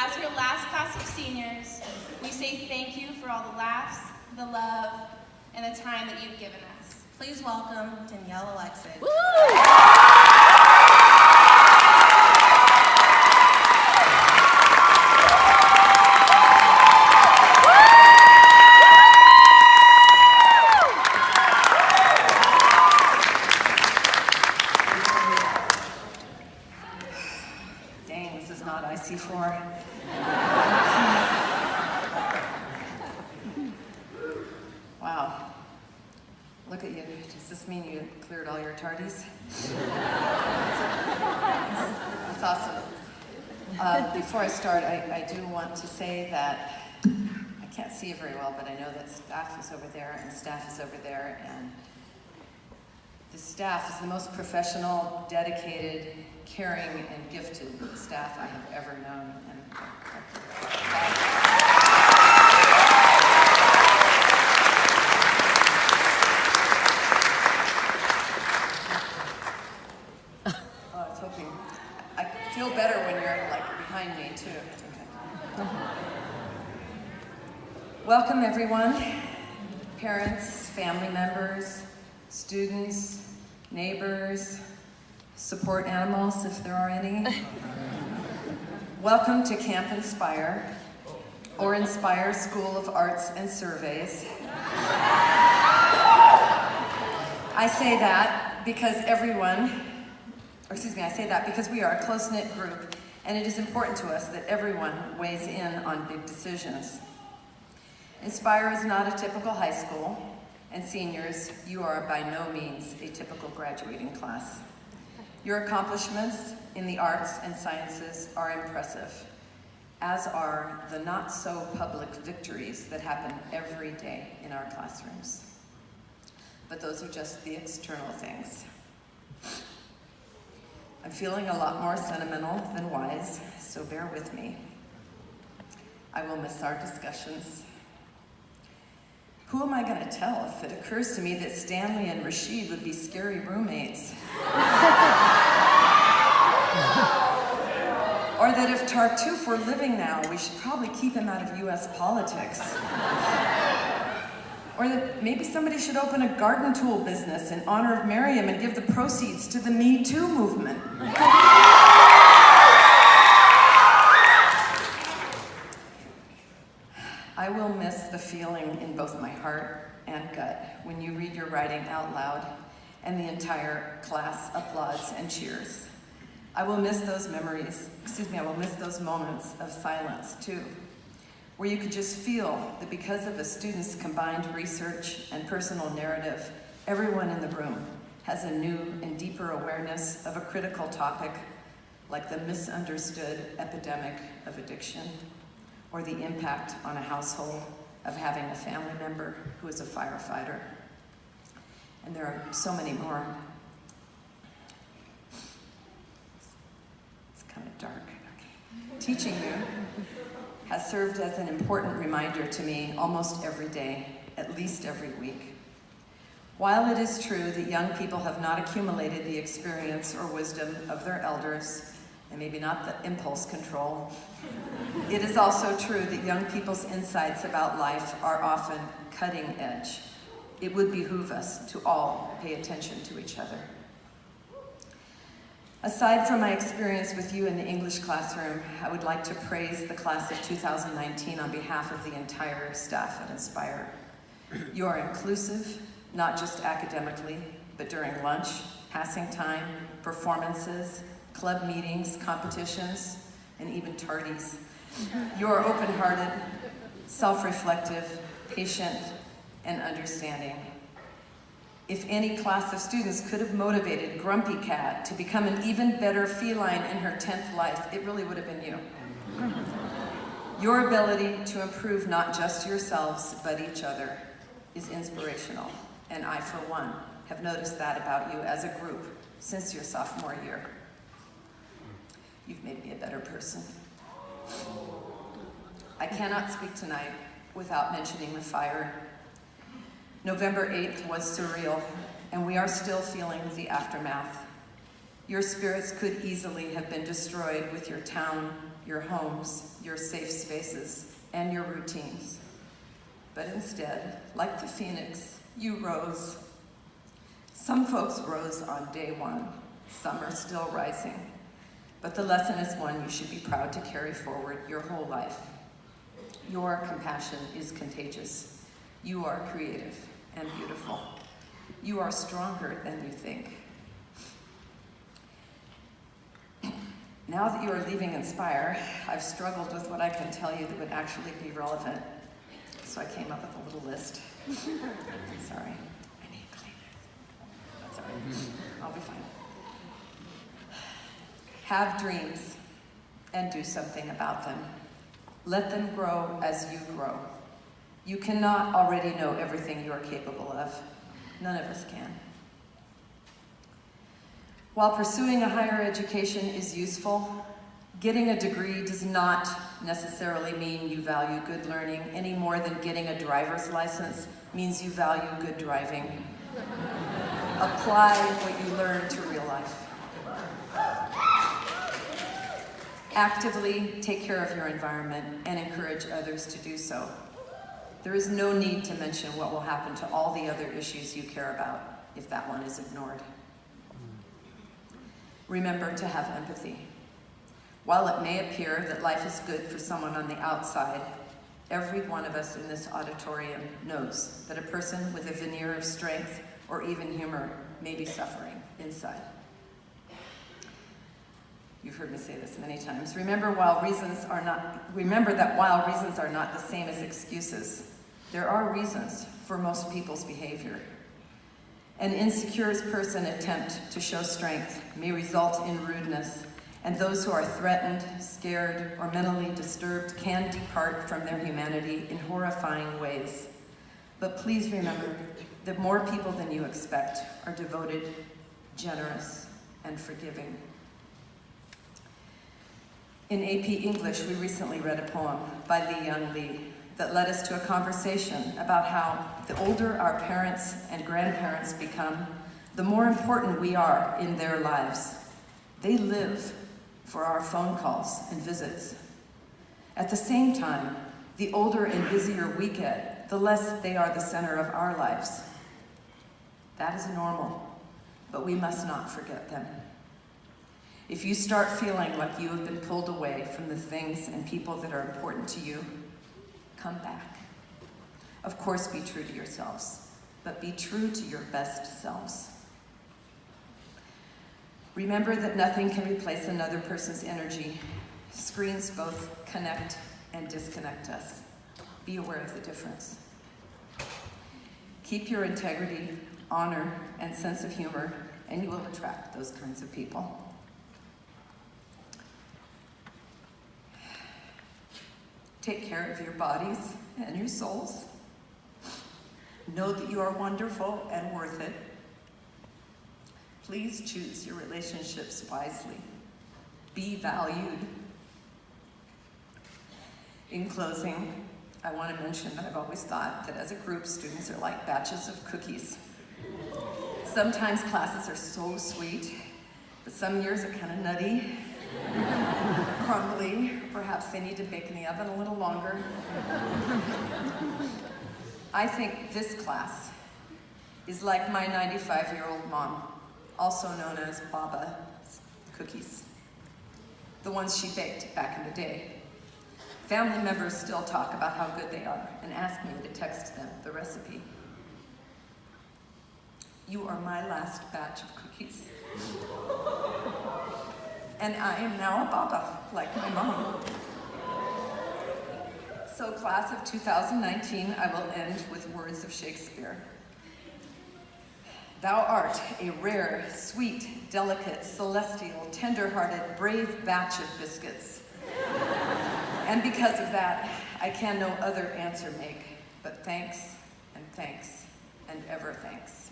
as your last class of seniors, we say thank you for all the laughs, the love, and the time that you've given us. Please welcome Danielle Alexich. Dang, this is not IC4. Wow. Look at you. Does this mean you cleared all your tardies? That's awesome. Before I start, I do want to say that I can't see you very well, but I know that staff is over there and staff is over there, and the staff is the most professional, dedicated, caring, and gifted staff I have ever known. I was hoping. I feel better when you're like behind me too. Okay. Welcome everyone, parents, family members, students, neighbors, support animals if there are any. Welcome to Camp Inspire, or Inspire School of Arts and Surveys. I say that because we are a close-knit group, and it is important to us that everyone weighs in on big decisions. Inspire is not a typical high school, and seniors, you are by no means a typical graduating class. Your accomplishments in the arts and sciences are impressive, as are the not-so-public victories that happen every day in our classrooms. But those are just the external things. I'm feeling a lot more sentimental than wise, so bear with me. I will miss our discussions. Who am I going to tell if it occurs to me that Stanley and Rashid would be scary roommates? Or that if Tartuffe were living now, we should probably keep him out of US politics. Or that maybe somebody should open a garden tool business in honor of Miriam and give the proceeds to the Me Too movement. I will miss the feeling in both my heart and gut when you read your writing out loud and the entire class applauds and cheers. I will miss those moments of silence too, where you could just feel that because of a student's combined research and personal narrative, everyone in the room has a new and deeper awareness of a critical topic like the misunderstood epidemic of addiction, or the impact on a household of having a family member who is a firefighter. And there are so many more. It's kind of dark. Okay. Teaching you has served as an important reminder to me almost every day, at least every week. While it is true that young people have not accumulated the experience or wisdom of their elders, and maybe not the impulse control, it is also true that young people's insights about life are often cutting edge. It would behoove us to all pay attention to each other. Aside from my experience with you in the English classroom, I would like to praise the class of 2019 on behalf of the entire staff at Inspire. You are inclusive, not just academically, but during lunch, passing time, performances, club meetings, competitions, and even tardies. You are open-hearted, self-reflective, patient, and understanding. If any class of students could have motivated Grumpy Cat to become an even better feline in her 10th life, it really would have been you. Your ability to improve not just yourselves, but each other is inspirational, and I, for one, have noticed that about you as a group since your sophomore year. You've made me a better person. I cannot speak tonight without mentioning the fire. November 8th was surreal, and we are still feeling the aftermath. Your spirits could easily have been destroyed with your town, your homes, your safe spaces, and your routines. But instead, like the phoenix, you rose. Some folks rose on day one. Some are still rising. But the lesson is one you should be proud to carry forward your whole life. Your compassion is contagious. You are creative and beautiful. You are stronger than you think. Now that you are leaving Inspire, I've struggled with what I can tell you that would actually be relevant. So I came up with a little list. Sorry. I need cleaners. That's all right. I'll be fine. Have dreams and do something about them. Let them grow as you grow. You cannot already know everything you are capable of. None of us can. While pursuing a higher education is useful, getting a degree does not necessarily mean you value good learning any more than getting a driver's license means you value good driving. Apply what you learn to real life. Actively take care of your environment and encourage others to do so. There is no need to mention what will happen to all the other issues you care about if that one is ignored. Remember to have empathy. While it may appear that life is good for someone on the outside, every one of us in this auditorium knows that a person with a veneer of strength or even humor may be suffering inside. You've heard me say this many times. Remember that while reasons are not the same as excuses, there are reasons for most people's behavior. An insecure person's attempt to show strength may result in rudeness, and those who are threatened, scared, or mentally disturbed can depart from their humanity in horrifying ways. But please remember that more people than you expect are devoted, generous, and forgiving. In AP English, we recently read a poem by Lee Young Lee that led us to a conversation about how the older our parents and grandparents become, the more important we are in their lives. They live for our phone calls and visits. At the same time, the older and busier we get, the less they are the center of our lives. That is normal, but we must not forget them. If you start feeling like you have been pulled away from the things and people that are important to you, come back. Of course, be true to yourselves, but be true to your best selves. Remember that nothing can replace another person's energy. Screens both connect and disconnect us. Be aware of the difference. Keep your integrity, honor, and sense of humor, and you will attract those kinds of people. Take care of your bodies and your souls. Know that you are wonderful and worth it. Please choose your relationships wisely. Be valued. In closing, I want to mention that I've always thought that as a group, students are like batches of cookies. Sometimes classes are so sweet, but some years are kind of nutty, crumbly. Perhaps they need to bake in the oven a little longer. I think this class is like my 95-year-old mom, also known as Baba's cookies, the ones she baked back in the day. Family members still talk about how good they are and ask me to text them the recipe. You are my last batch of cookies. And I am now a Baba, like my mom. So class of 2019, I will end with words of Shakespeare. Thou art a rare, sweet, delicate, celestial, tender-hearted, brave batch of biscuits. And because of that, I can no other answer make, but thanks, and ever thanks.